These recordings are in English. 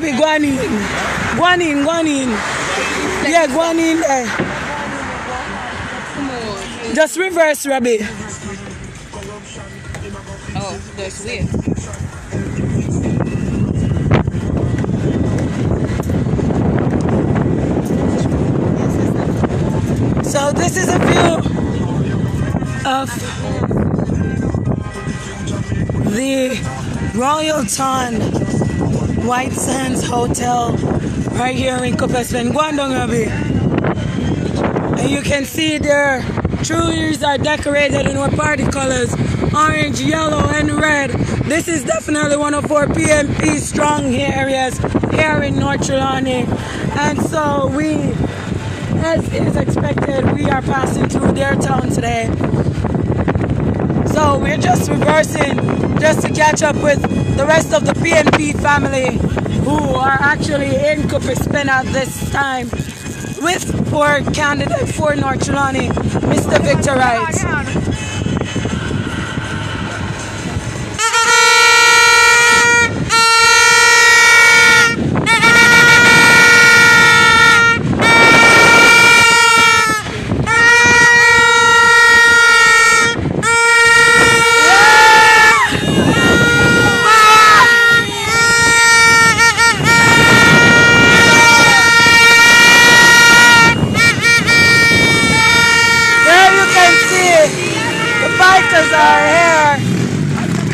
Robbie, go on in. Go on in, go on in. Yeah, go on in there. Just reverse, Robbie. Oh, that's weird. So this is a view of the Royalton White Sands Hotel right here in Coupespen. Go on down, Robbie. And you can see their trees are decorated in our party colors, orange, yellow, and red. This is definitely one of our PNP strong areas here in North Trelawney. And so we, as is expected, we are passing through their town today. So we're just reversing just to catch up with the rest of the PNP family who are actually in Coupespen at this time with our candidate for North Trelawney, Mr. Victor Wright.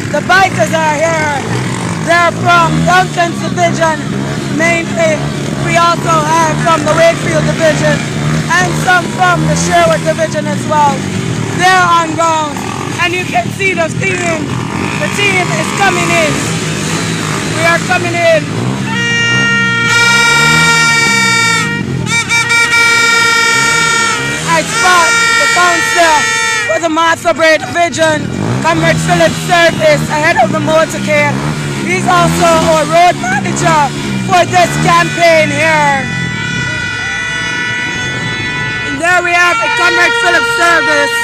The bikers are here. They're from Duncan's division mainly. We also have from the Wakefield division and some from the Sherwood division as well. They're on ground and you can see the team. The team is coming in. We are coming in. I spot the councillor for the Martha Bray division, Comrade Philip Service, ahead of the motorcade. He's also our road manager for this campaign here. And there we have the Comrade Philip Service,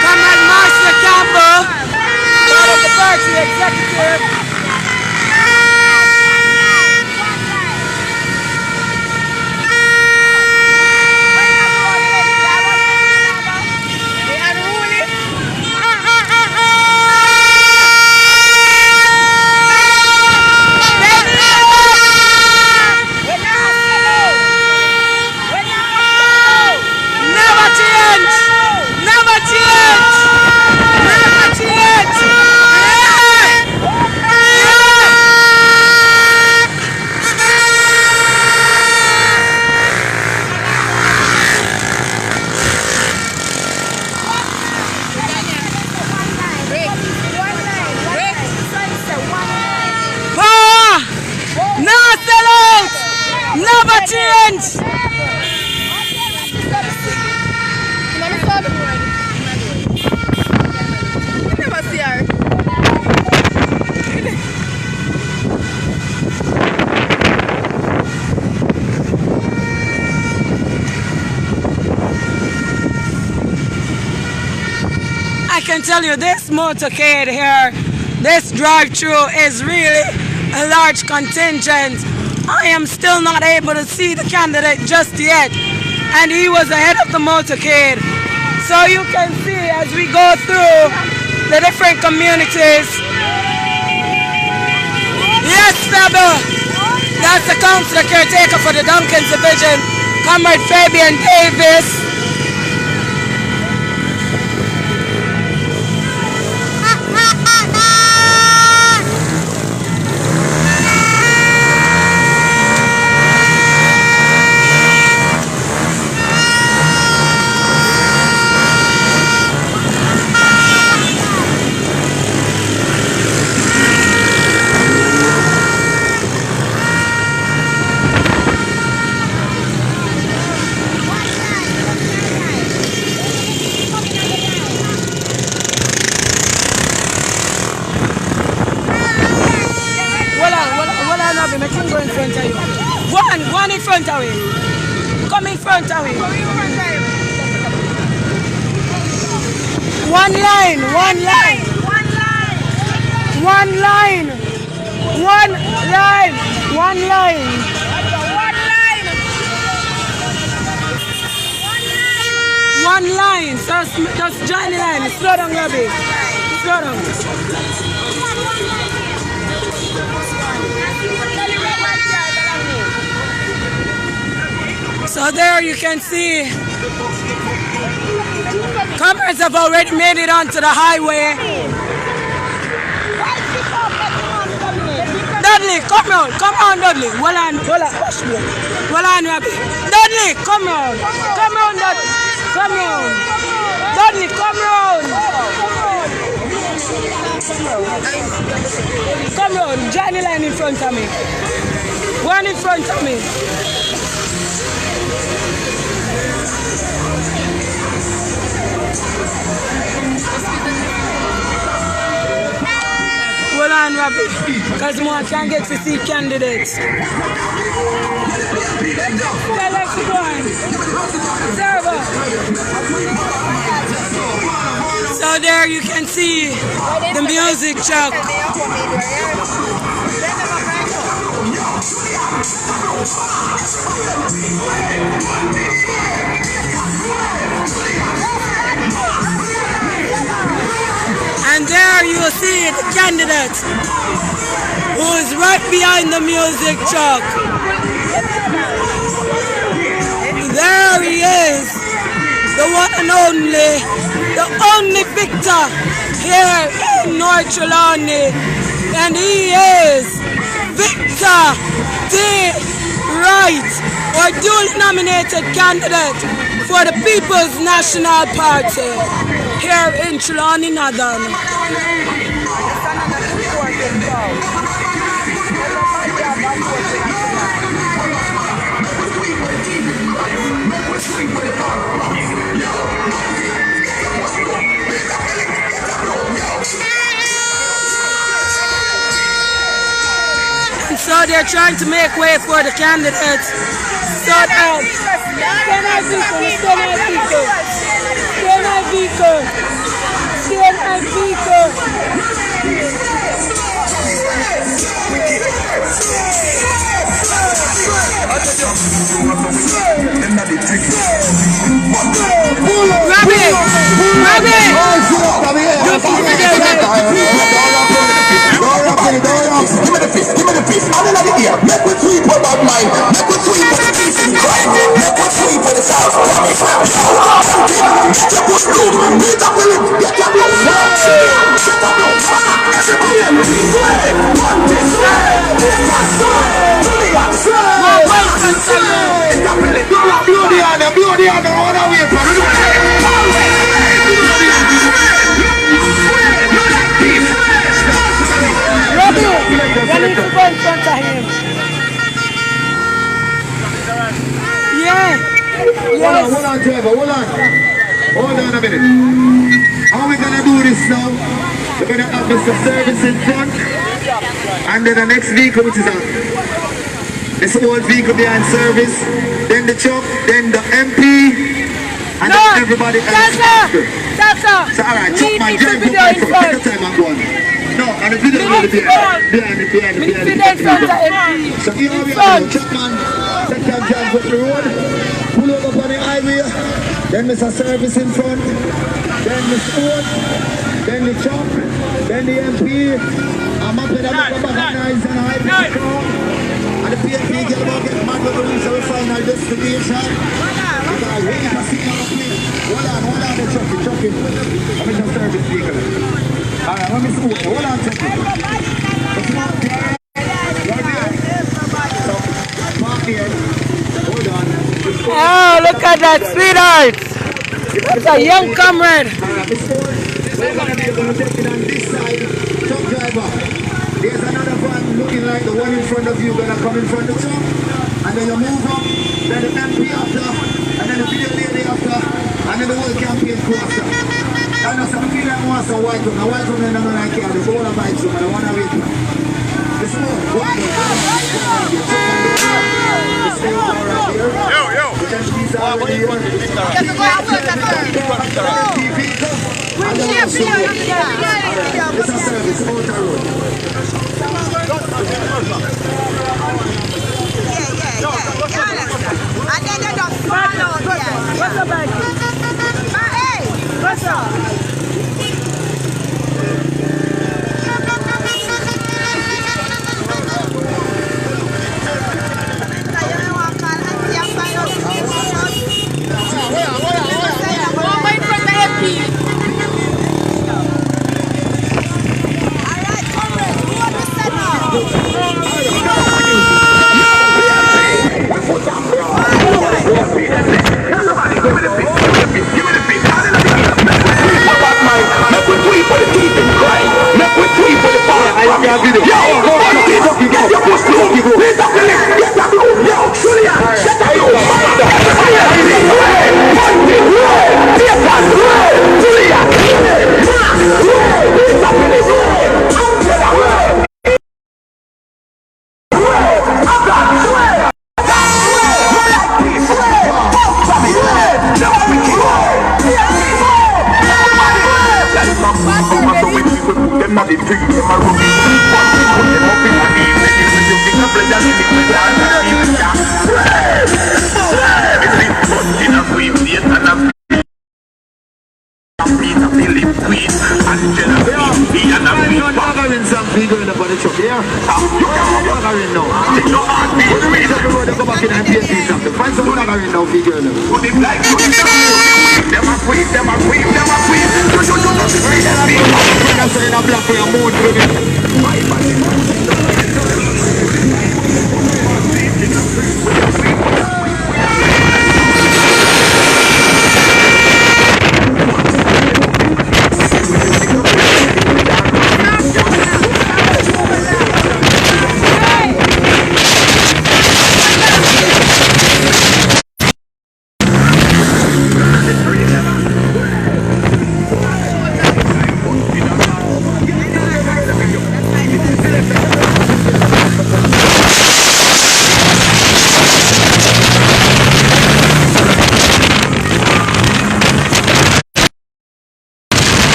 Comrade Marcia Campbell, part of the party executive. Never change! Never see her. I can tell you this motorcade here, this drive-through is really a large contingent. I am still not able to see the candidate just yet, and he was ahead of the motorcade. So you can see as we go through the different communities. Yes, Fabio, that's the councillor caretaker for the Duncans division, Comrade Fabian Davis. One in front of him. Come in front of him. One line, one line. One line. One line. One line. One line. Just join the line. Slow down, Robbie. Slow down. So there you can see cameras have already made it onto the highway. Dudley, come on, Dudley. Hold on, Robbie. Dudley, come on, Dudley. Dudley, come on. Come on, join the line in front of me. One in front of me. Hold on, Robbie, because more can get to see candidates. Tell us to go on. Server. So there you can see the music truck. And there you will see the candidate who is right behind the music truck. There he is, the one and only victor here in North Trelawney. And he is Victor D. Wright, or duly nominated candidate for the People's National Party here in Trelawney Northern. And so they're trying to make way for the candidates. So that Hold on, driver, hold on. Hold on a minute. How are we gonna do this now? We're gonna have Mr. Service in front, and then the next vehicle, which is this old vehicle behind service, then the truck, then the MP, and then everybody else. So alright, truck man, drive for my phone. Take your time and go on. No, and the video will be behind. So here we are, truck man, take time drive up the road. Pull over on the highway, then Mr. Service in front, then the sport, then the truck, then the MP. I'm up with the back of the nice and highway car. And the PNP get about get mad with the reach our final destination. Because we can see on the plane. Hold on, the trucking. I'm in the service vehicle. Alright, let me scoot. Hold on, trucking. It's not there. Right there. So, park here. Hold on. Oh, look at that, sweetheart! That's a young comrade. We're going to be able to take it on this side. Truck driver, there's another van looking like the one in front of you gonna come in front of the truck, and then you move up, then the MP after, and then the video lady after, and then the whole campaign crew after. And now some feel like more some white one. The white one don't like it, the whole of my room, and I want to wait for this one. Yo. And then we'll show you. It's a service, motor road. And then they just fall out here. What's up, baby? Hey, what's up? Find someone that are in now, figure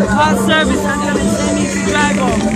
Fast service until they send me to drive home.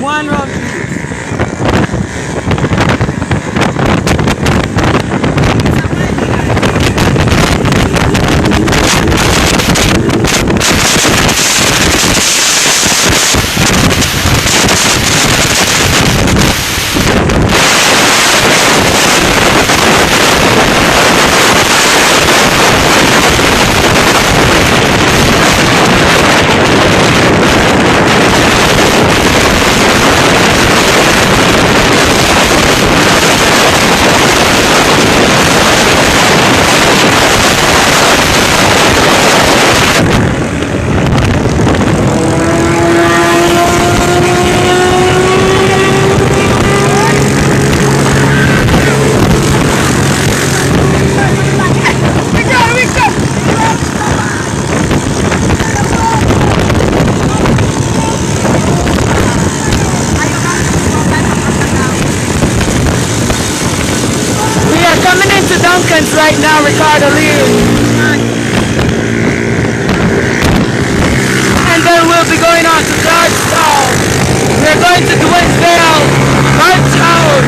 One road. Duncan's right now, Ricardo Lee. And then we'll be going on to Georgetown. We're going to Dwaynesville, Georgetown,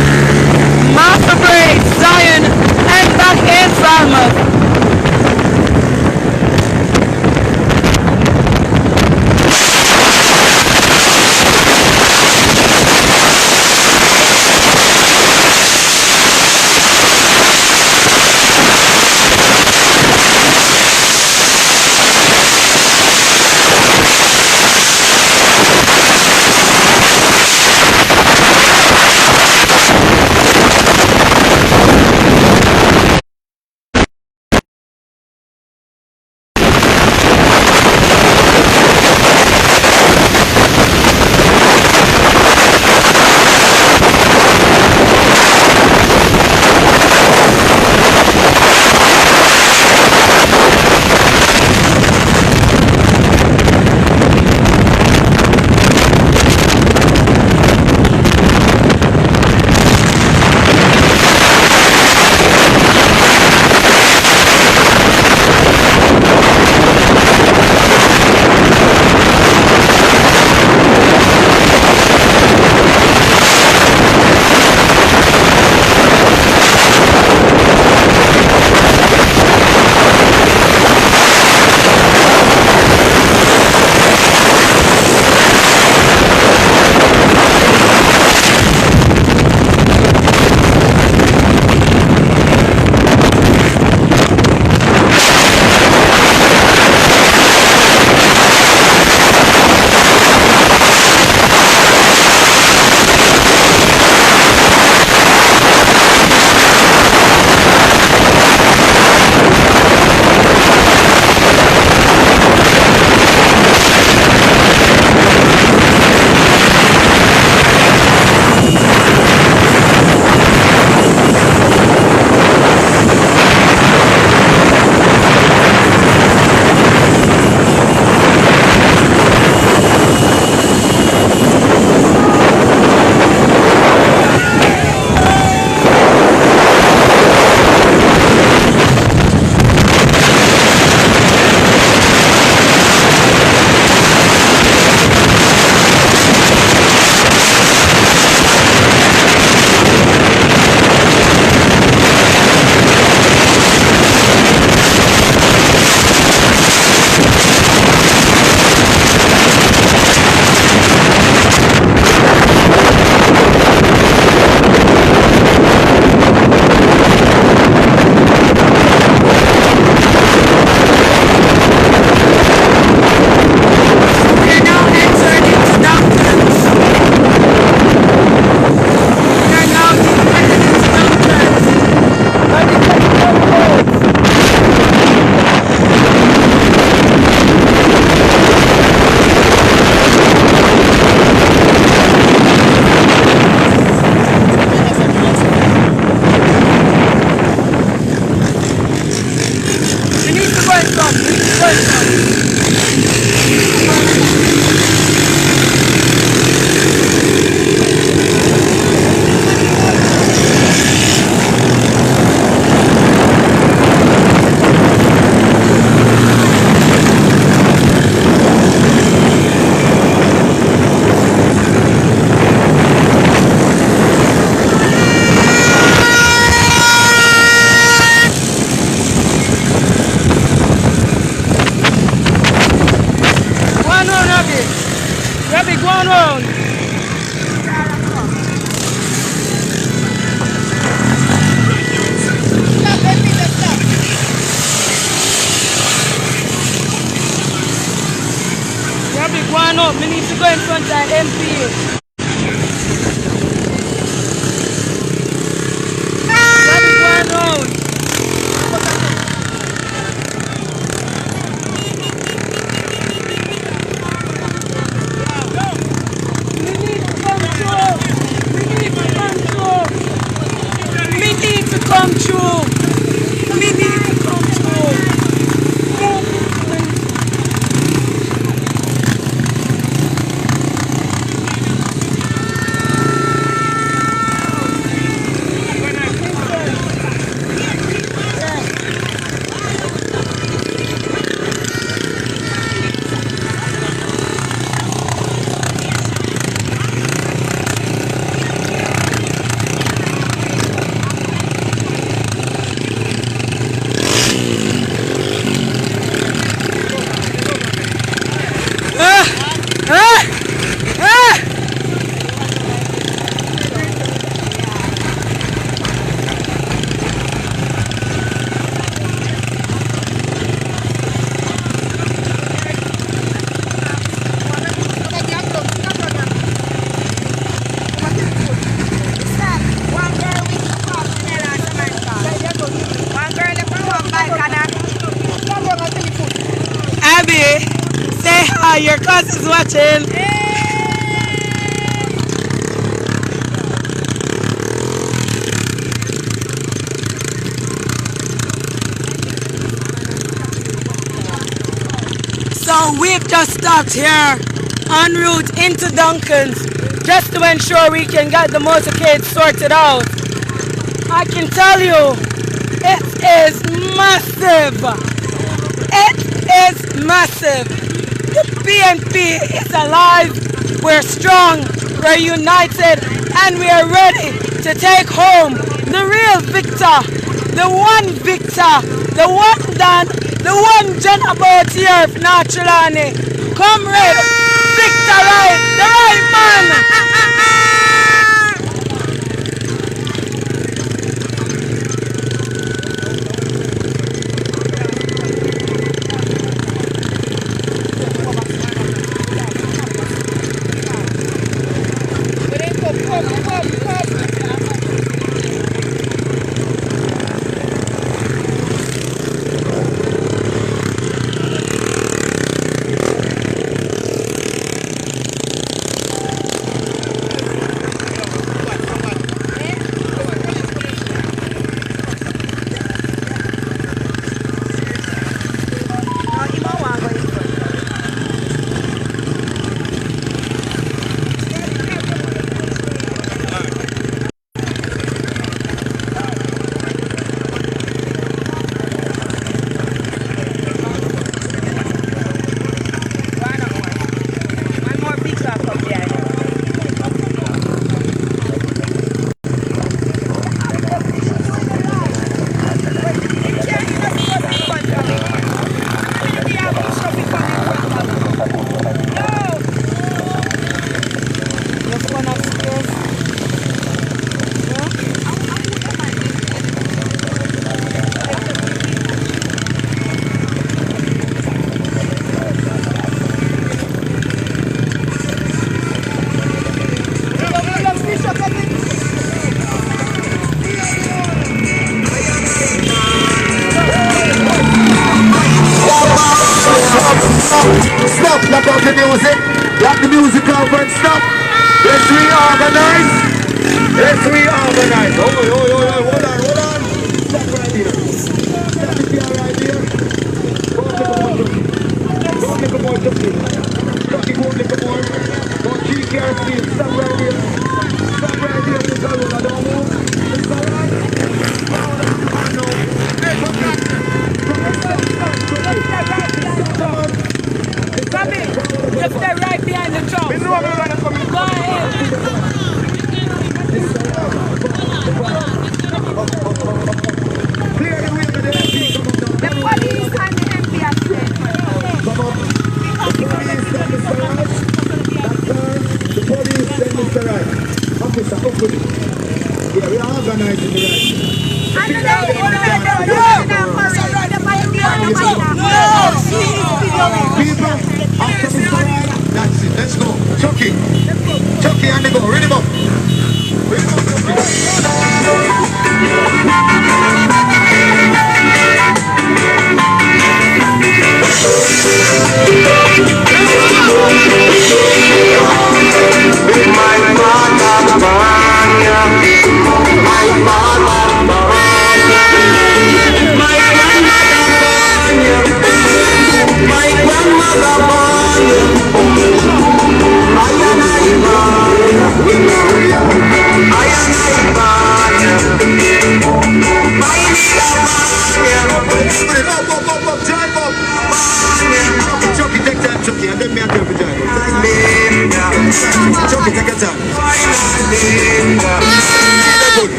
Martha Braid, Zion, and back in Falmouth. go in front of MP. That is going round. We need to come through. We need to come through. We need to come through. We need to come through. Abby, say hi, your cousin's watching. So we've just stopped here en route into Duncan's just to ensure we can get the motorcade sorted out. I can tell you, it is massive. It is massive. The PNP is alive. We're strong, we're united, and we are ready to take home the real victor, the one victor, the one done, the one John about here of Naturally. Comrade, Victor Right, the right man. Stop, lock off the music. Lock the music off and stop. Let's reorganize. Let's reorganize. Oh, hold on. Stop right here. Stop it here right here. Go a little more jumping. Go a little more. Go keep your feet. Stop right here. Stop right here. This is all I don't move. It's all right. No. Hey, come back. Come on. Come in. Just stay right behind the truck. Go ahead. Clear the way to the MP. The police and the MP are straight. Come on. The police and Mr. Raj. That turn. The police and Mr. Raj. Officer, up with it. Yeah, we are organizing the right. And the lady who made the parade, the parade, People, after Mr. Raj, that's it. Let's go. Chucky. Chucky and the go. Read him up. Read him up, Chucky.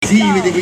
See with the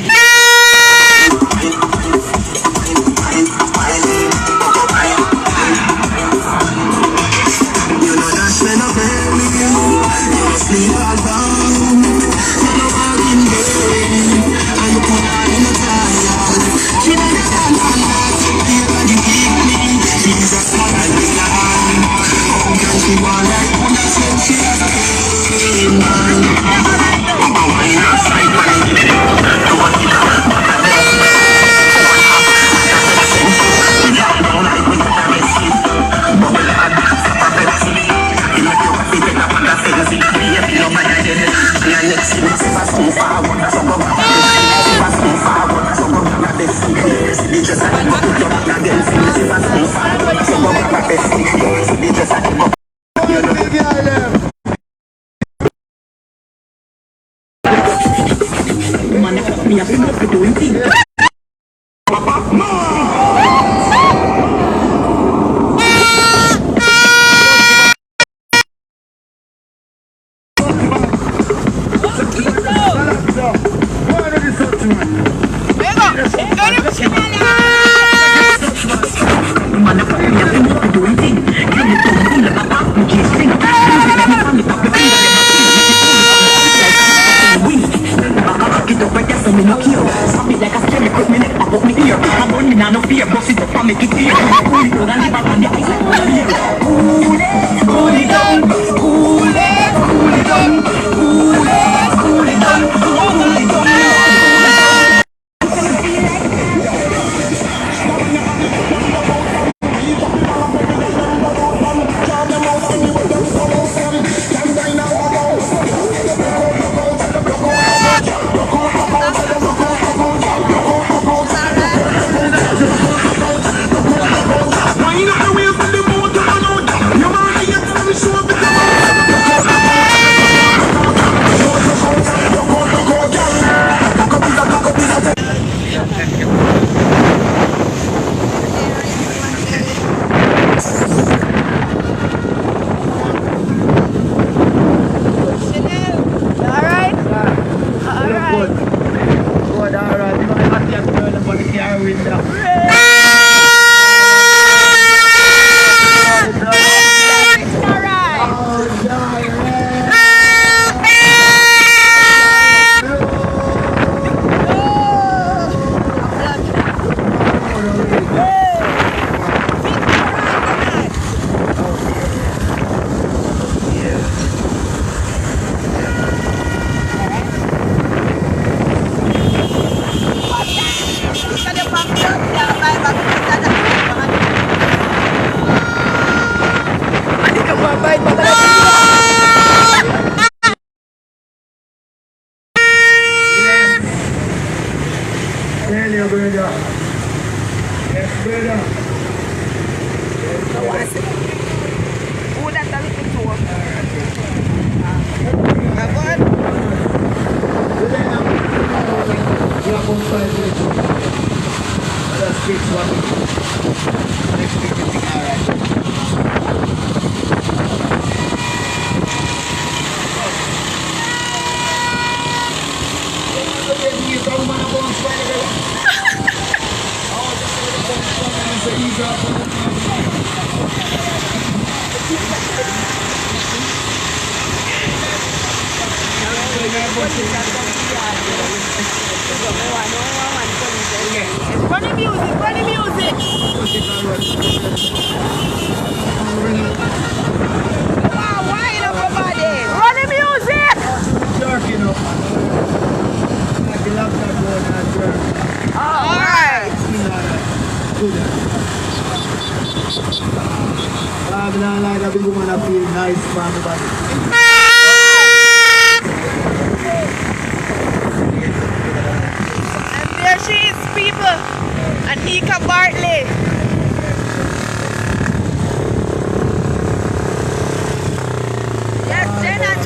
Run the music, run the music. Wow, wind up your body. Run the music. All right. And there she is, people. Anika Bartley. Yes, Jenna.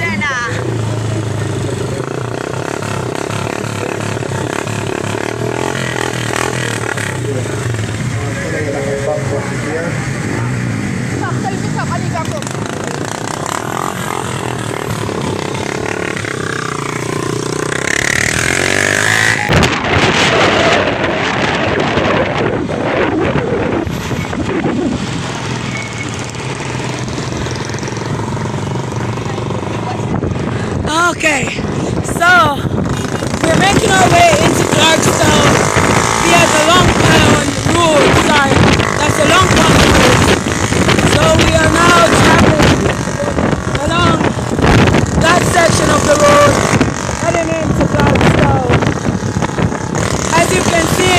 making our way into Clarkstown via the Long Pound Road. Sorry, that's the Long Pound Road. So we are now traveling along that section of the road heading into Clarkstown. As you can see,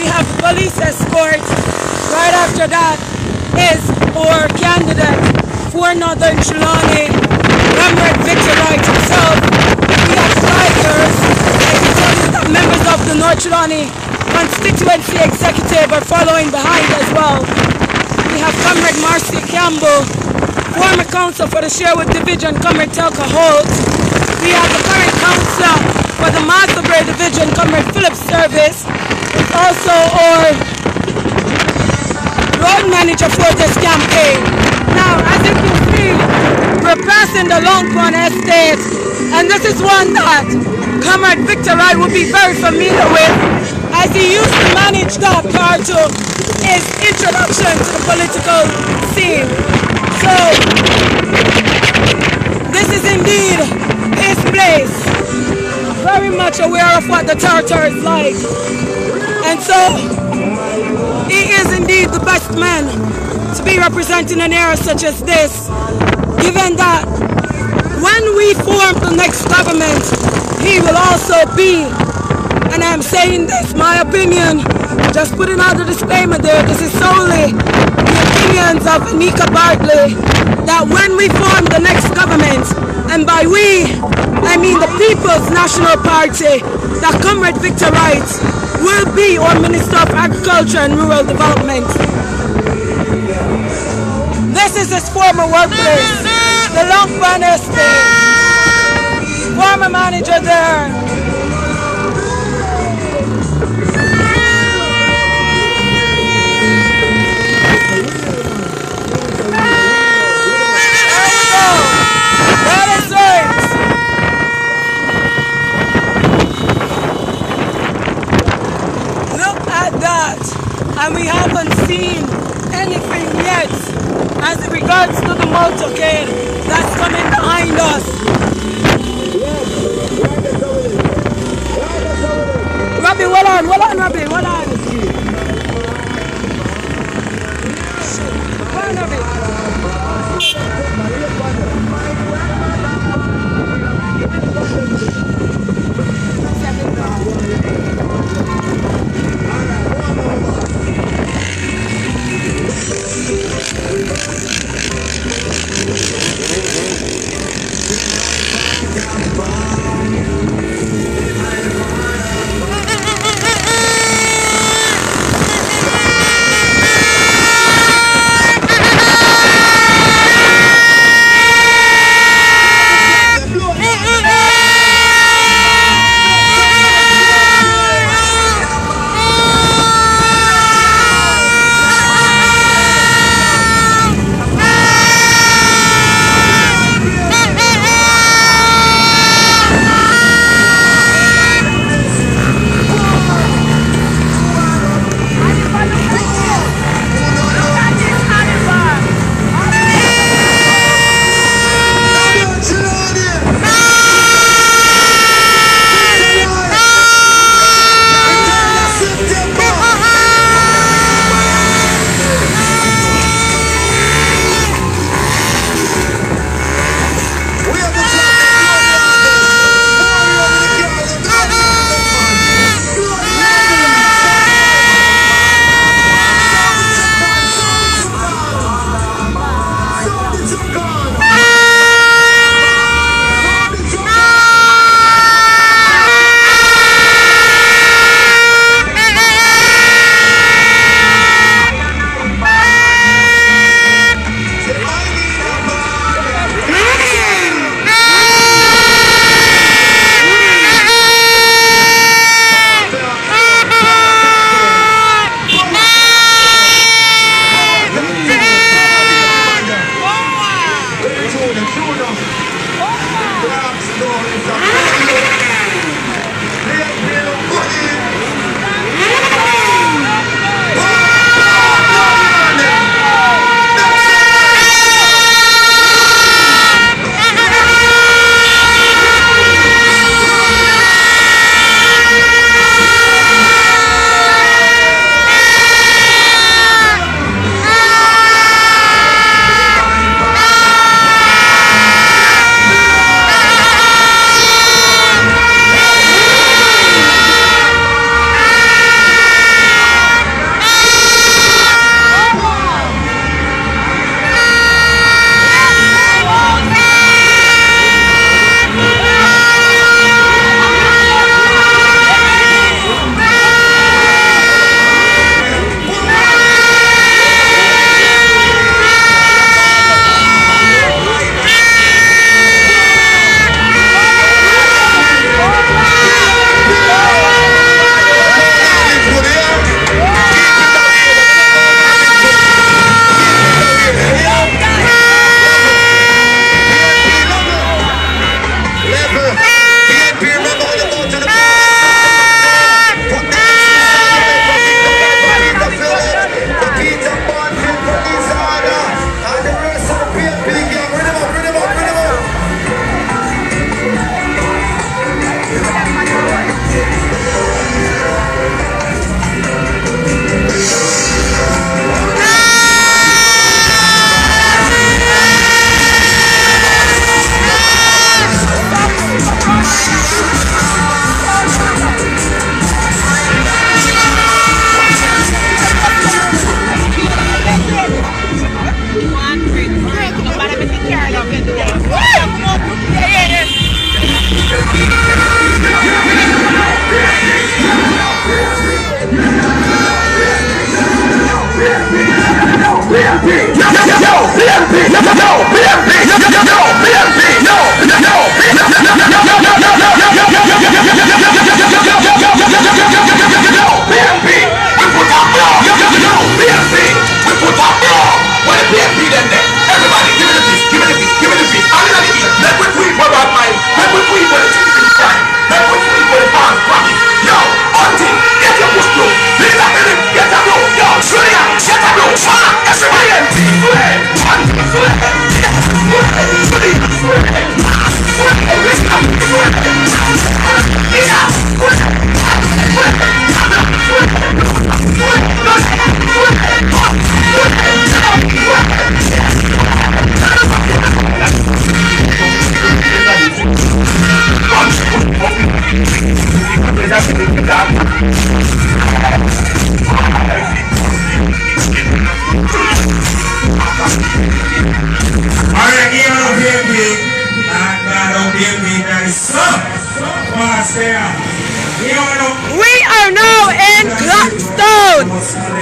we have police escort. Right after that is our candidate for Northern Trelawney, Comrade Victor Wright himself. We have flyers. I can tell you that members of the North Trelawney constituency executive are following behind as well. We have Comrade Marcy Campbell, former council for the Sherwood Division, Comrade Telka Holt. We have the current councillor for the Masterbury Division, Comrade Philip Service. It's also our road manager for this campaign. Now, as you can see, we're passing the Long Pond Estate, and this is one that Comrade Victor Wright will be very familiar with, as he used to manage that prior to his introduction to the political scene. So, this is indeed his place. Very much aware of what the territory is like. And so, he is indeed the best man to be representing an era such as this, given that when we form the next government, he will also be, and I'm saying this, my opinion, just putting out the disclaimer there, this is solely the opinions of Anika Bartley, that when we form the next government, and by we, I mean the People's National Party, that Comrade Victor Wright will be our Minister of Agriculture and Rural Development. This is his former workplace, the Long Pond Estate. Former manager there. And we haven't seen anything yet as it regards to the motorcade that's coming behind us. Robbie, hold on, Robbie, hold on. Hold on, Robbie. Alright, here on PNP, and God on PNP, nice up. Pass there. We are now in Blackstone,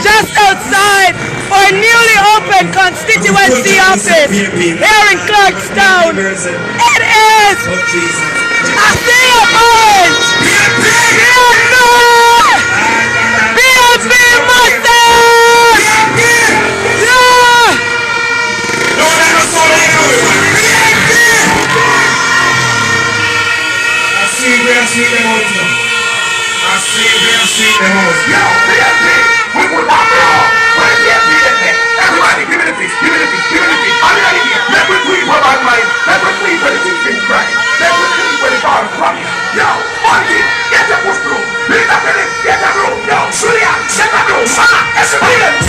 just outside our newly opened constituency office here in Clarkstown. It is a sea of orange. PNP Motocade! Yeah! Yo, PNP, we will not grow. When PNP, everybody, give me the peace, give me the peace, give me the peace. I'm ready here. Let me plead for my mind. Let me plead for the peace in Christ. Let me plead for the God of Christ. Yo, one thing, get the push through. Leave the feeling, get the room. Yo, Julia, get the room. Everybody,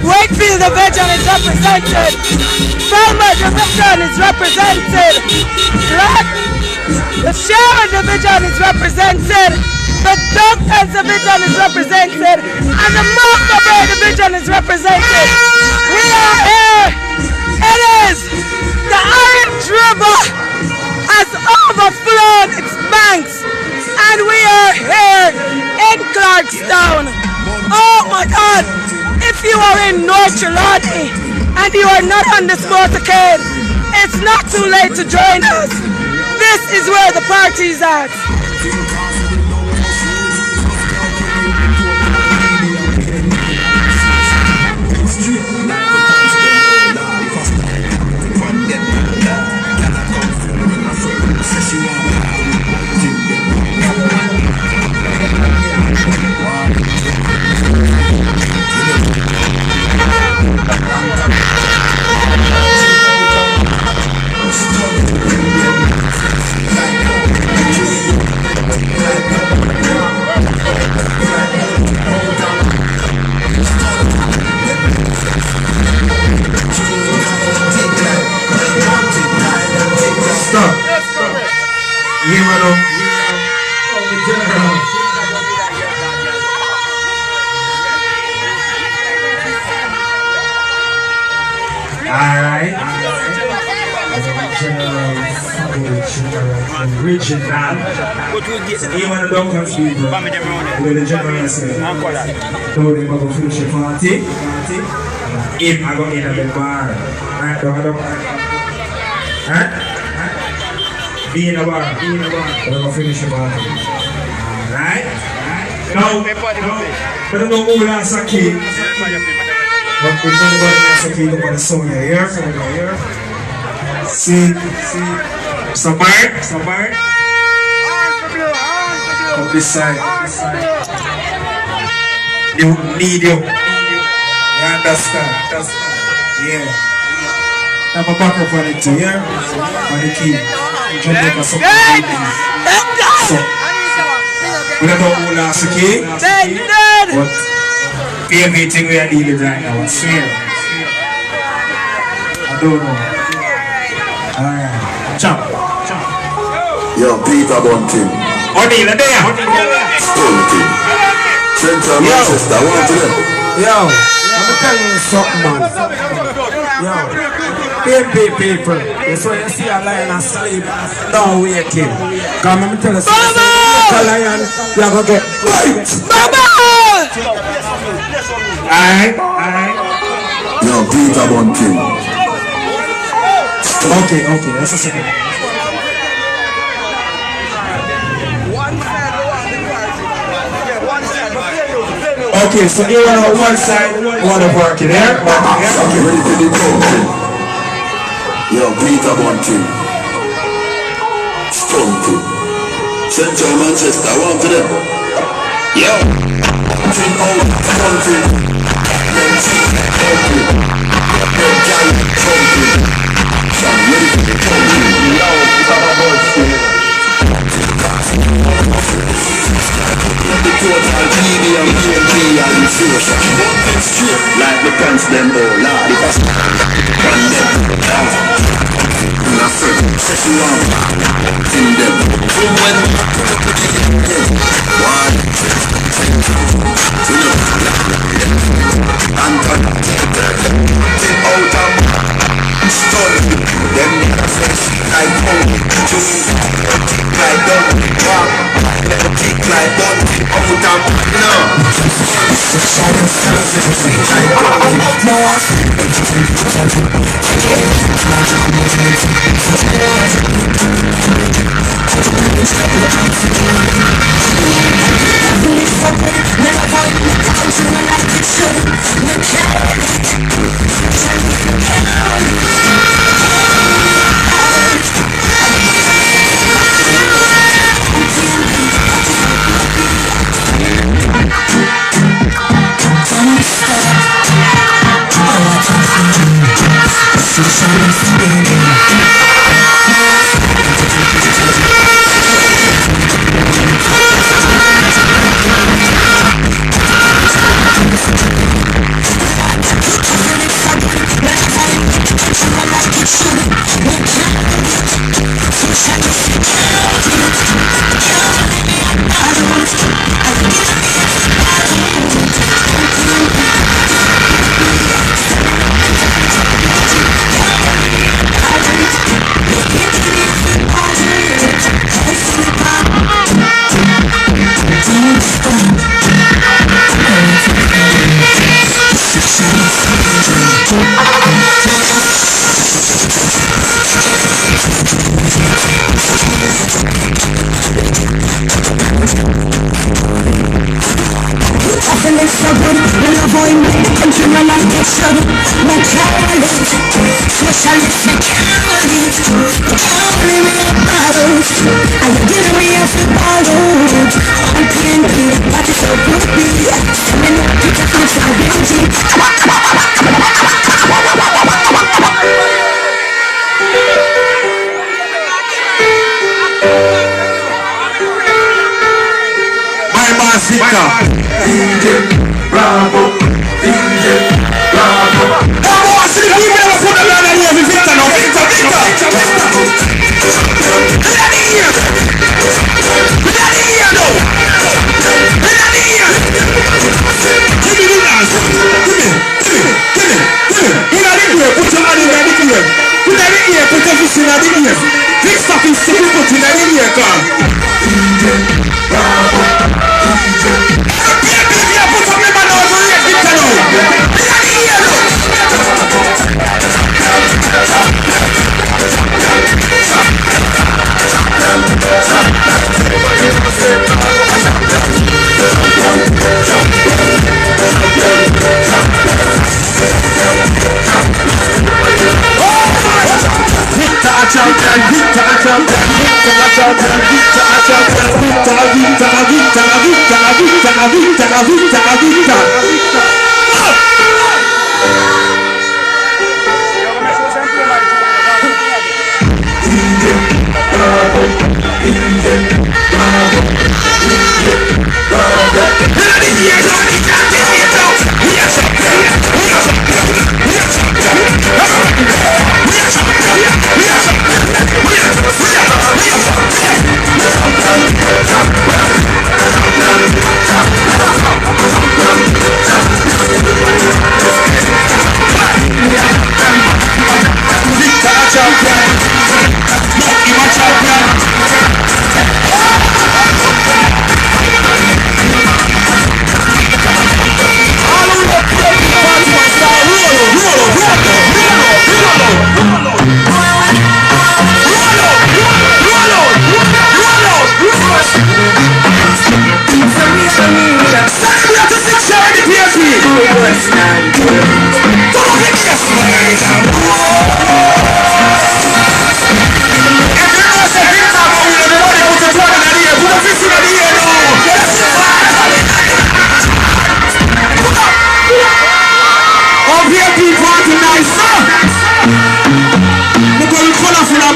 Wakefield Division is represented. Belmont Division is represented. The Sharon Division is represented. The Doctors Division is represented. And the Montgomery Division is represented. We are here. It is the Orange River has overflowed its banks. And we are here in Clarkstown. Oh my God. If you are in North Trelawney and you are not on this motorcade, it's not too late to join us. This is where the party is at. Alright. Regional. Even the Duncan's people. With the general say. So they go finish the party. If I go in at the bar. Right, be in a bar. We're going to finish the party. Alright? Now, but I don't know who last a key. But if anybody wants to keep up on the song here, see, some bird, on this side, they would need you, you understand, yeah, have a back up on it too, yeah, on the key, Jamaica something, so, we don't know who last the key, but everything we are dealing right now, I swear. I don't know. Alright. Jump. Yo, Peter Bunting. O'Neal, there. Stone King. Central Manchester, I want to them. Yo, let me tell you something, man. Yo, PNP people, that's why you see a lion asleep, don't wake him. Come, let me tell you something. The lion, you're going to get right. Alright. Yo, Peter Bunting. Okay, that's a second. Okay, so you want on one side, you want to work it there? Okay, ready for the counting. Yo, Peter Bunting. Stunting. Central Manchester, one for them. Yo. Bunting out, Bunting. Them cheap, Bunting. Them gal, Bunting. Some ready for the counting. Yo, Papa Bunting. The total TV and PNP and inflation. Bunting straight like the pants them all. Lord, if I one them down. And I said, set you on in them. From when one and out of stun them like pony, like done, kick like done, out of no.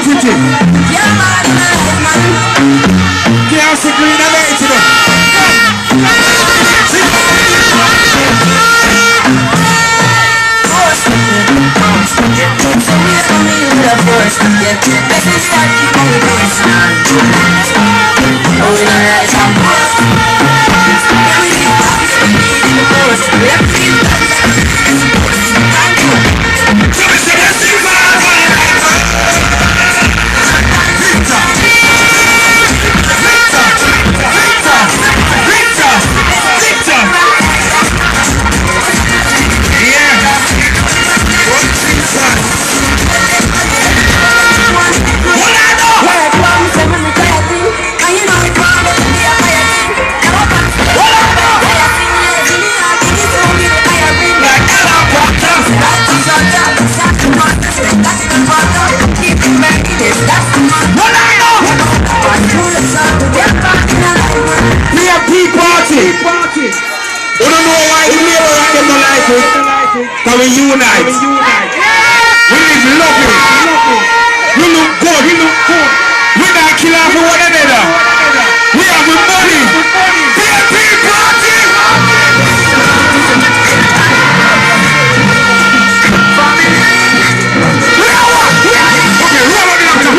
pretty. Chaos green and white, you know. We don't know why the neighbor like them don't like it. But we unite. We live lovely. We look good. We not kill off one another. We have the money. PNP party. Okay, roll on the laptop.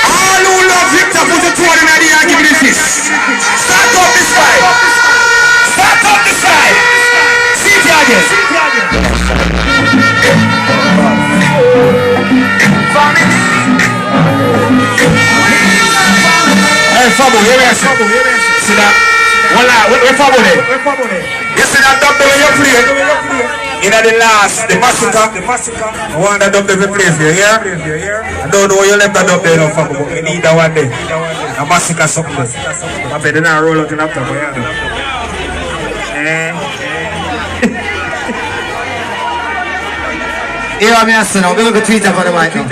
All who love Victor, put your 2 in the air and give me the fist. Start up this side. Start up this side. See it again. Hey, Fabo, here we are. See that? Where Fabo there? You see that double when you play? In the last, the massacre. I want that double to play for you, yeah? I don't know where you left that double there, no, Fabo, but we need that one day. A massacre something. I bet they not roll out in after, but yeah. Here I'm here, now. We look at Twitter for the mic now.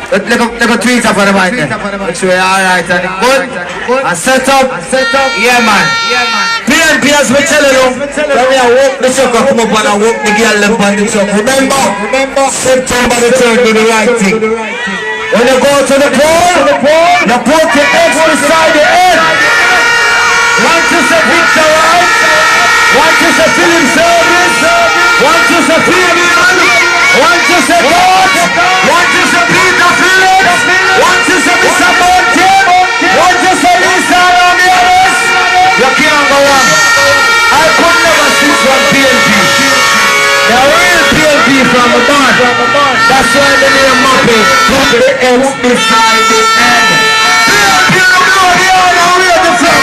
Look at Twitter for the mic there. Make sure you're alright and good. And set up. Yeah, man. PNP as we tell you, when we are walk the truck, come up and walk the girl left on the truck. Remember, September the 3rd, do the right thing. When you go to the pole, you put your eggs beside the head. Once you say Victor right, once you say Philip service, once you say Premium, once you say God, once you say Peter Phillips, once you say Mr. Mountain, once you say Lisa Ramirez, you can't go on. I could never see from PNP. The real PNP from the barn. That's why the name Muppet put the X beside the end. PNP, you know the other way to from.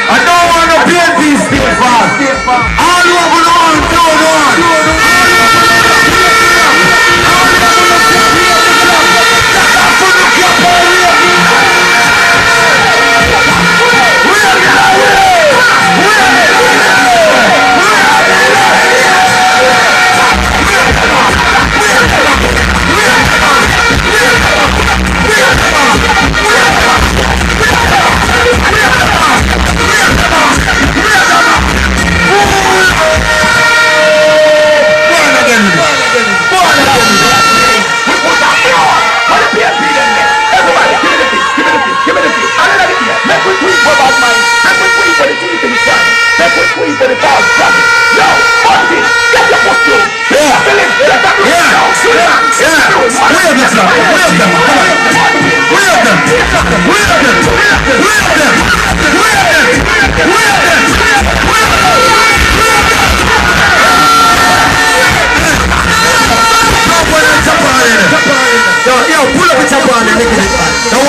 I don't want no PNP stay fast. All over the world,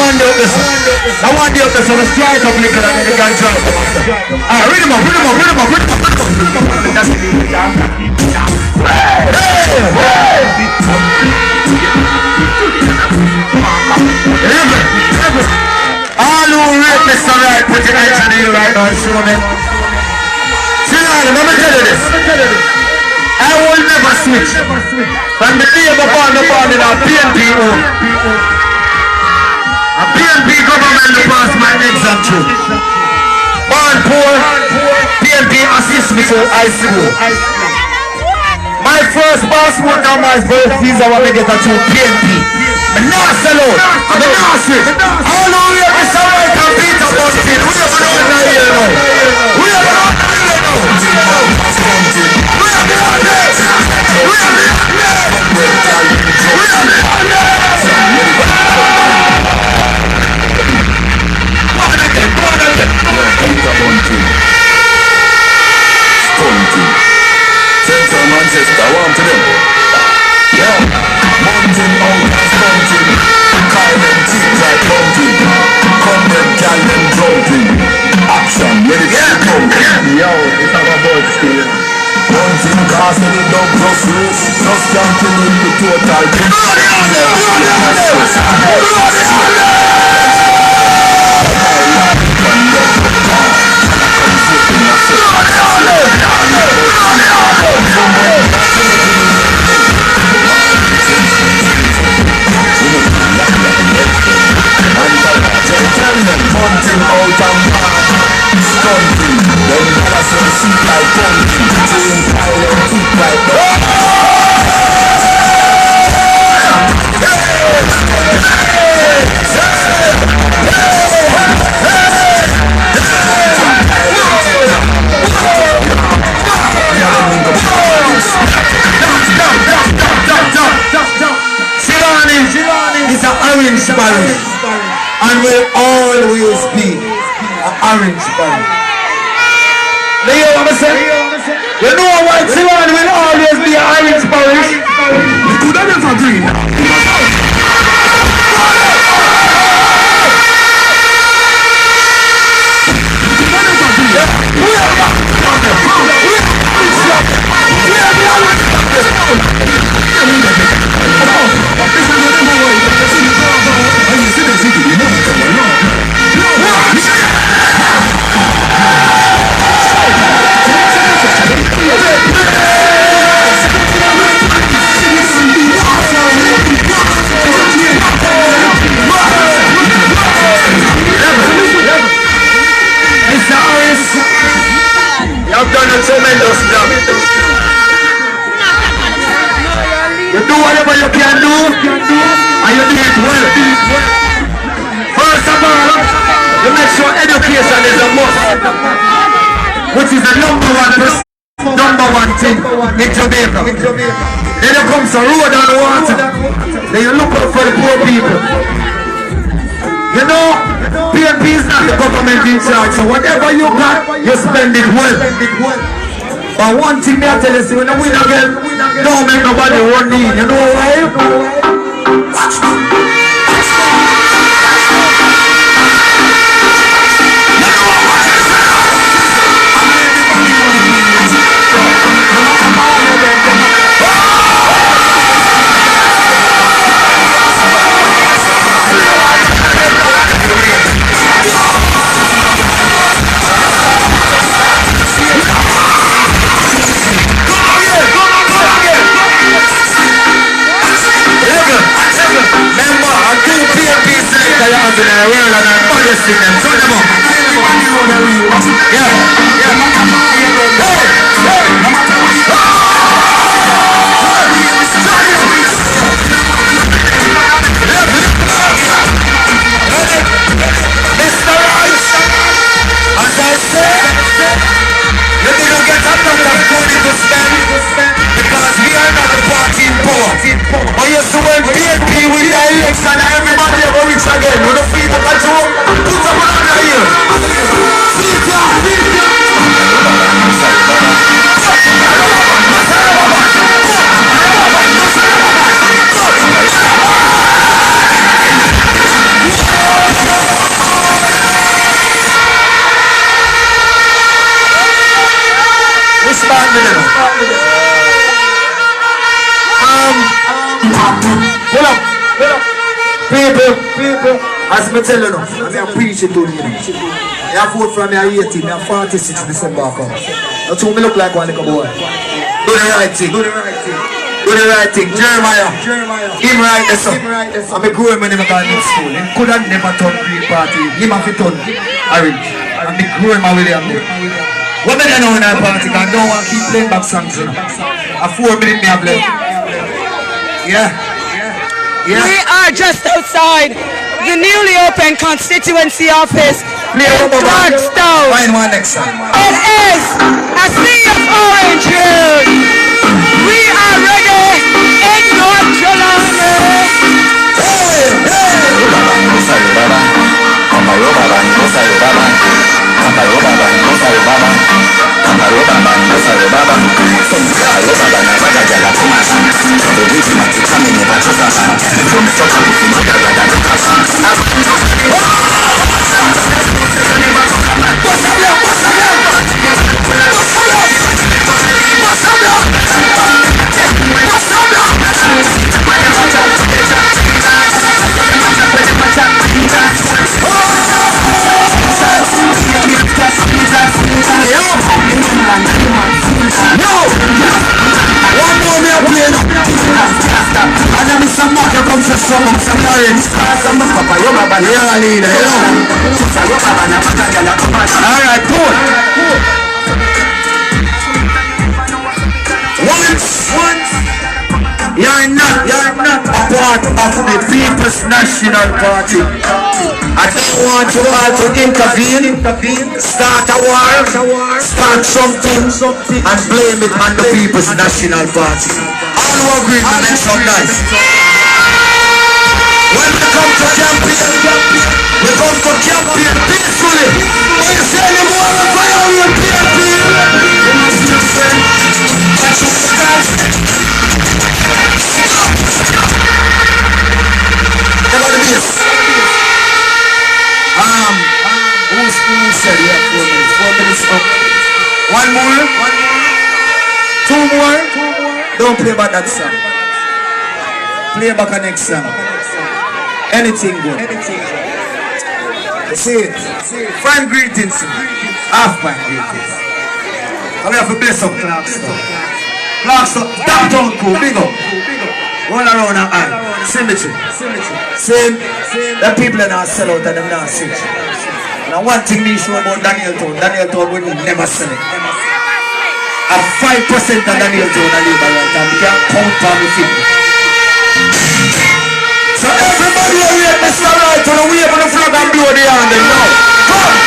want the upper. I want the upper, so let's try it up a little and you can jump. Alright, read them up. That's all who rate Mr. Right, put your hands on you right now, show me. Let me tell you this. I will never switch from the day of the born in our PNP home. A PNP government to pass my exam through. Born poor, PNP assist me to high school. My first passport and my first visa when I get a true PNP. I'm not alone. I'm not switch. All the way to somewhere can beat up on it. We have no idea now. We have no idea now. Central Manchester, I want to them. Yeah, mountain out and stunting. Call them cheap like bunting. Come them gal them jumping. Action, ready to come. Yo, it's our board still. Mountain castle the dog plus roof. Just can't kill him the total. Hunting out and stunting. Them dollars in the seat like pumpkin. Doing pile and keep like Shirani is an orange barrel and will always be an orange barrel. You hear what I'm saying? You know why Shirani will always be an orange barrel? You could have never green. You've done a tremendous job. You do whatever you can do, and you do it well. First of all, you make sure education is a must, which is the number one thing in Jamaica. Then you come to road and water. Then you look out for the poor people. You know, PNP is not the government in charge, so whatever you got, you spend it well. But one thing I tell you, see, when you win again, don't make nobody run in. You know why? But you see when PNP win the election, everybody ever reach again. With the feet of control, put up another here. Hold up. People, as me tell you now, I'm preaching to you. I vote from me at 18, I'm 46 December. That's who me look like one little boy. Do the right thing. Do the right thing. Jeremiah. Him right there, son. I'm a grown man in my garden school. He could have never done Green Party. Him have to turn orange. I'm a grown man with him. What do you know in our party? I don't want to keep playing back songs. A 4 minute me have left. Yeah. We are just outside the newly opened constituency office in Clarkstown. Find one next time. It is a sea of orange here. We are ready in North Carolina. Alright, cool. Once you're not a part of the People's National Party. I don't want you all to intervene, start a war, start something, and blame it on the People's National Party. All who agree to make some nice. When we come to campaign, we come to campaign peacefully. We say the more of fire will PNP. About the bass. Who said you have 4 minutes? 4 minutes up. One more? 2 more? Don't play back that song. Play back the next song. Anything good. See it. Friend greetings. Half my greetings. And we have to bless up Clarkstown. Clarkstown, downtown cool, big up. Roll around and eye. Symmetry. Same. The people are not sell out and them not switch. Now one thing me sure about Daniel Town will never sell it. A 5% of Daniel Town are labor right and we can't count on the feet. So everybody wait Mr. Right to the wave on the flag and blow the hand them now. Come!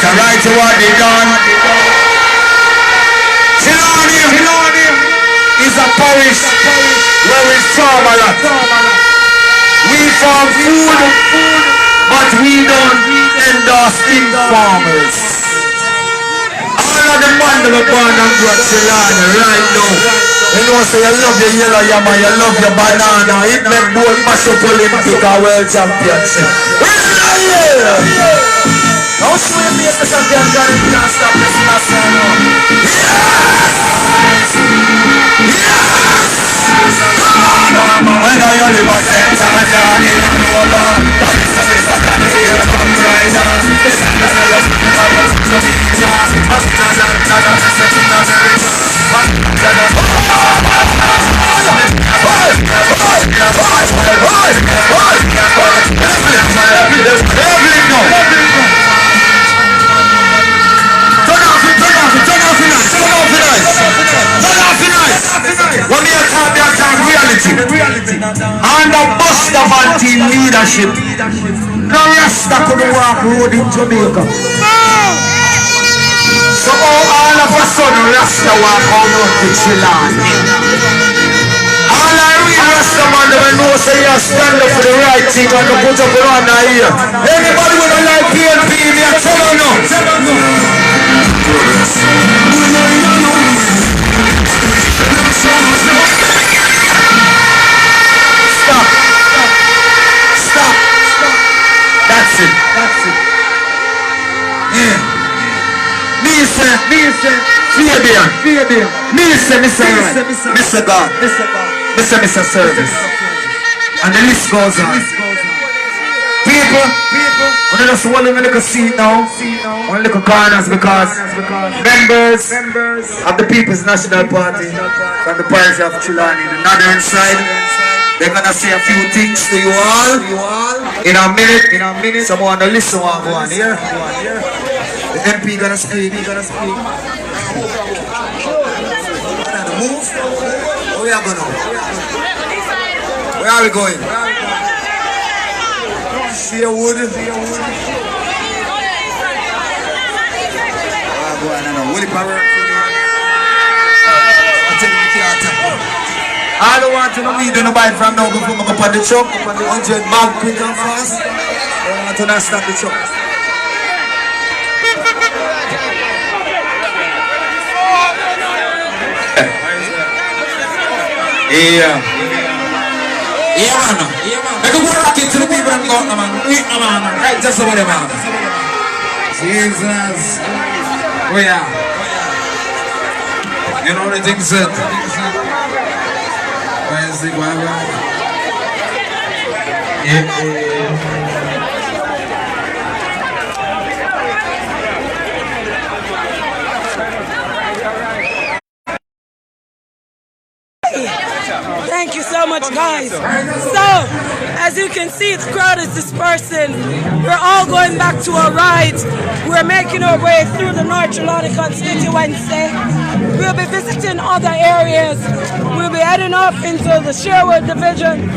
Right to what they done. Shilani is a parish where we farm a lot. We farm food, but we don't endorse in farmers. All of the man that were born and grew up Shilani right now. You know, so you love your yellow yama, you love your banana. It make both mash up Olympic or world championship. Don't show me a special damn gun and you can't stop this last one. Yes! When I only was there, I'm down in the water. This is what I hear from riders. This is the love of the media. I'm not setting on the river. Turn off the leadership. No Rasta could walk road in Jamaica. So all of a sudden Rasta walk out to Chilani. All I real Rasta man never know say you stand up for the right thing and to put up on here. Anybody with a like PNP, me I tell you no. Stop. That's it. Yeah. Me say, Fabian. Me say, Mr. God. Mr. Service. And the list goes on. People, we just want to make a seat now. One little corners because members of the People's National Party from the parish of Chilani, the northern side, they're gonna say a few things to you all in a minute. Someone to listen one go on here. The MP gonna speak. Move. Where we are going? Where are we going? Sheerwood. I don't want to know me don't buy from now before I go on the truck. 100 bag quick and fast. I want to not stop the truck. Yeah, man. Make a good rocket to the people and go, man. Right, just over there, man. Jesus. Oh, yeah. You know the things that. Where's the guava? Yeah. Thank you so much, guys. So, as you can see, the crowd is dispersing. We're all going back to our rides. We're making our way through the North Chilani constituency. We'll be visiting other areas. We'll be heading off into the Sherwood division.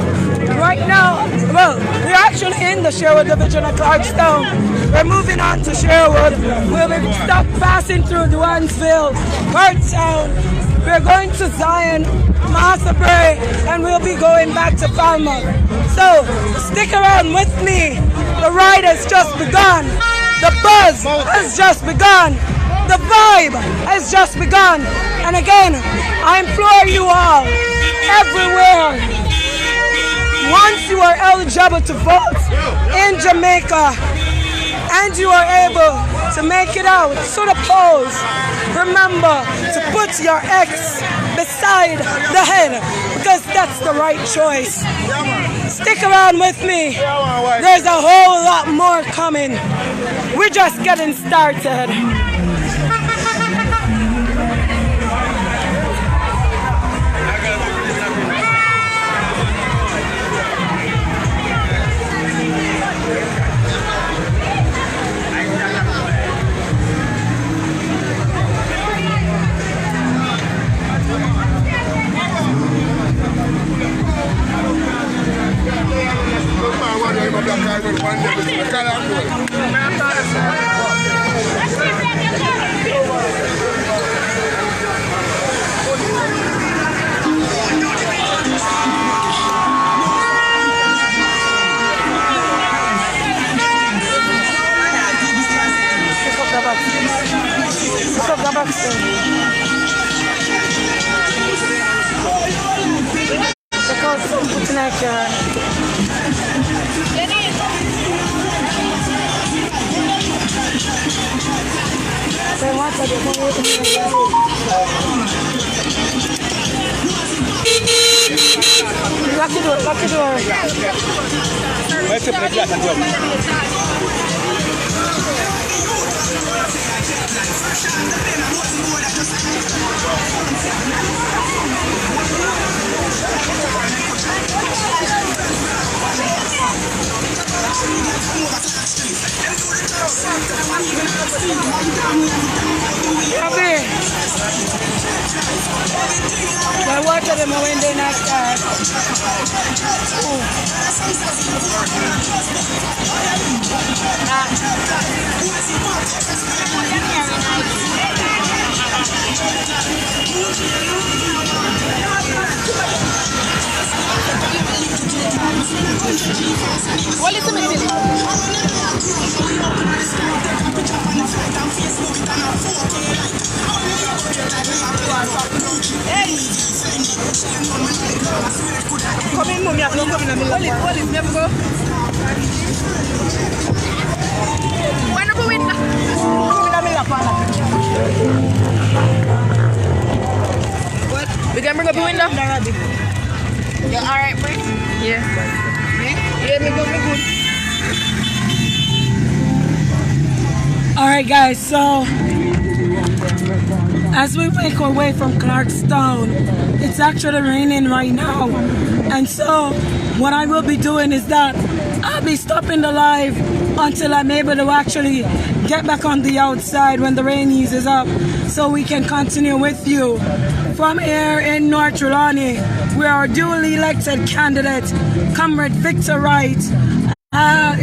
Right now, well, we're actually in the Sherwood division at Clarkstown. We're moving on to Sherwood. We'll be passing through Duansville, Hartstown. We're going to Zion, Massabray, and we'll be going back to Palma. So, stick around with me. The ride has just begun. The buzz has just begun. The vibe has just begun. And again, I implore you all, everywhere, once you are eligible to vote in Jamaica, and you are able to make it out to the polls, remember to put your ex beside the head, because that's the right choice. Stick around with me. There's a whole lot more coming. We're just getting started. Lock the door. I watch them when they not start. What is the Come in, mum, you have to come in the middle. Police, never go. Why not go in? Come in the middle of what? We can bring up the window? You alright, Brick? Yeah. Yeah, me good. Alright guys, so as we make our way from Clarkstown, it's actually raining right now. And so what I will be doing is that I'll be stopping the live until I'm able to actually get back on the outside when the rain eases up, so we can continue with you. From here in North Trelawney, where our duly elected candidate, Comrade Victor Wright,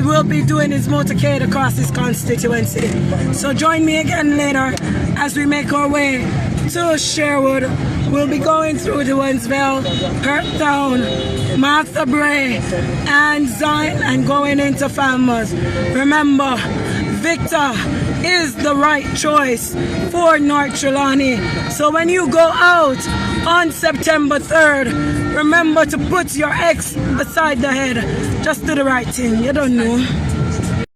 will be doing his motorcade across his constituency. So join me again later as we make our way to Sherwood. We'll be going through the Winsville, Perthtown, Martha Bray, and Zion, and going into Falmouth. Remember, Victor is the right choice for North Trelawney. So when you go out on September 3rd, remember to put your ex beside the head. Just do the right thing. You don't know.